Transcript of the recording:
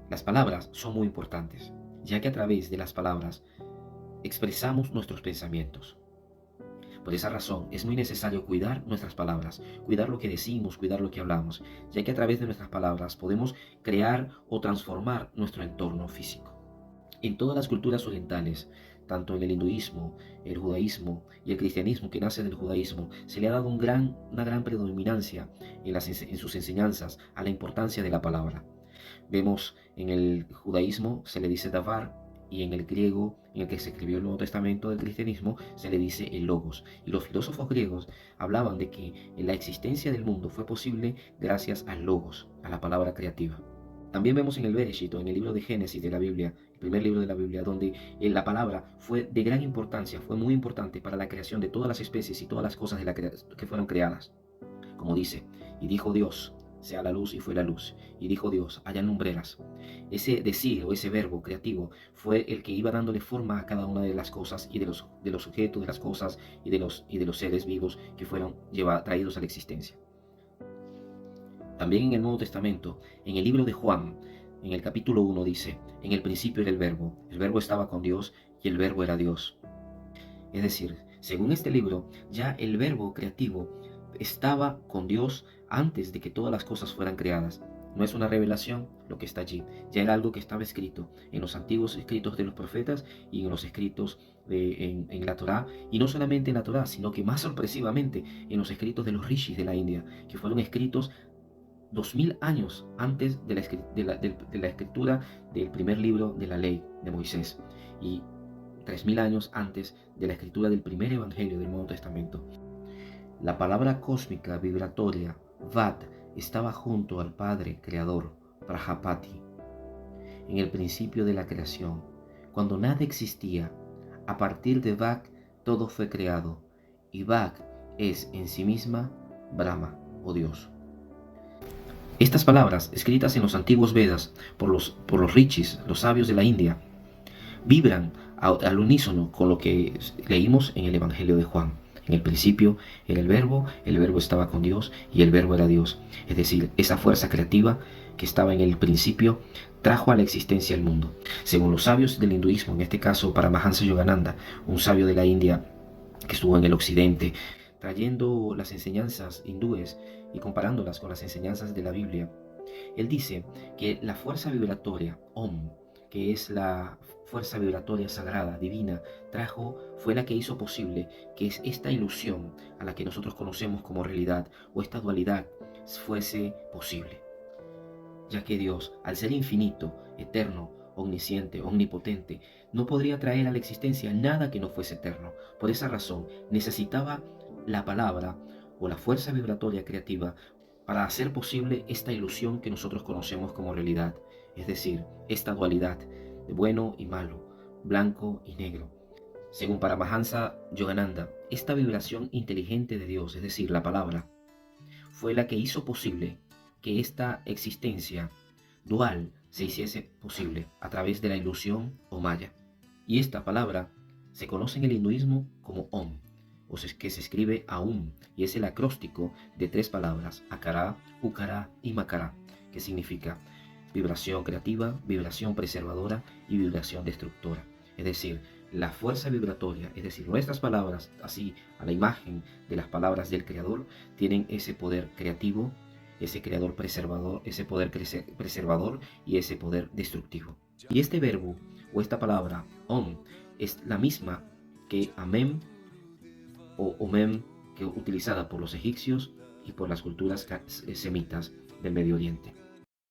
Las palabras son muy importantes, ya que a través de las palabras expresamos nuestros pensamientos. Por esa razón es muy necesario cuidar nuestras palabras, cuidar lo que decimos, cuidar lo que hablamos, ya que a través de nuestras palabras podemos crear o transformar nuestro entorno físico. En todas las culturas orientales, tanto en el hinduismo, el judaísmo y el cristianismo que nace del judaísmo, se le ha dado una gran predominancia en sus enseñanzas a la importancia de la palabra. Vemos en el judaísmo se le dice davar y en el griego en el que se escribió el Nuevo Testamento del cristianismo se le dice el logos. Y los filósofos griegos hablaban de que la existencia del mundo fue posible gracias al logos, a la palabra creativa. También vemos en el Bereshit, en el libro de Génesis de la Biblia, el primer libro de la Biblia, donde la palabra fue de gran importancia, fue muy importante para la creación de todas las especies y todas las cosas que fueron creadas. Como dice, y dijo Dios, sea la luz y fue la luz. Y dijo Dios, hayan lumbreras. Ese decir o ese verbo creativo fue el que iba dándole forma a cada una de las cosas y de los sujetos, de las cosas y de los seres vivos que fueron traídos a la existencia. También en el Nuevo Testamento, en el libro de Juan, en el capítulo 1 dice, en el principio era el verbo estaba con Dios y el verbo era Dios. Es decir, según este libro, ya el verbo creativo estaba con Dios antes de que todas las cosas fueran creadas. No es una revelación lo que está allí, ya era algo que estaba escrito en los antiguos escritos de los profetas y en los escritos en la Torá, y no solamente en la Torá, sino que más sorpresivamente en los escritos de los rishis de la India, que fueron escritos 2000 años antes de la escritura del primer libro de la ley de Moisés y 3000 años antes de la escritura del primer evangelio del Nuevo Testamento. La palabra cósmica vibratoria, Vat, estaba junto al Padre Creador, Prajapati, en el principio de la creación. Cuando nada existía, a partir de Vak todo fue creado, y Vak es en sí misma Brahma o Dios. Estas palabras, escritas en los antiguos Vedas por los rishis, los sabios de la India, vibran al unísono con lo que leímos en el Evangelio de Juan. En el principio era el verbo estaba con Dios y el verbo era Dios. Es decir, esa fuerza creativa que estaba en el principio trajo a la existencia el mundo. Según los sabios del hinduismo, en este caso Paramahansa Yogananda, un sabio de la India que estuvo en el occidente, trayendo las enseñanzas hindúes y comparándolas con las enseñanzas de la Biblia, él dice que la fuerza vibratoria, Om, que es la fuerza vibratoria sagrada, divina, fue la que hizo posible que esta ilusión a la que nosotros conocemos como realidad o esta dualidad fuese posible. Ya que Dios, al ser infinito, eterno, omnisciente, omnipotente, no podría traer a la existencia nada que no fuese eterno. Por esa razón, necesitaba la palabra o la fuerza vibratoria creativa para hacer posible esta ilusión que nosotros conocemos como realidad, es decir, esta dualidad de bueno y malo, blanco y negro. Según Paramahansa Yogananda, esta vibración inteligente de Dios, es decir, la palabra, fue la que hizo posible que esta existencia dual se hiciese posible a través de la ilusión o maya. Y esta palabra se conoce en el hinduismo como Om, que se escribe Aum, y es el acróstico de tres palabras, Akara, Ukara y Makara, que significa vibración creativa, vibración preservadora y vibración destructora. Es decir, la fuerza vibratoria, es decir, nuestras palabras, así a la imagen de las palabras del Creador, tienen ese poder creativo, ese creador preservador, ese poder preservador y ese poder destructivo. Y este verbo o esta palabra, Om, es la misma que Amem o Omem, que utilizada por los egipcios y por las culturas semitas del Medio Oriente.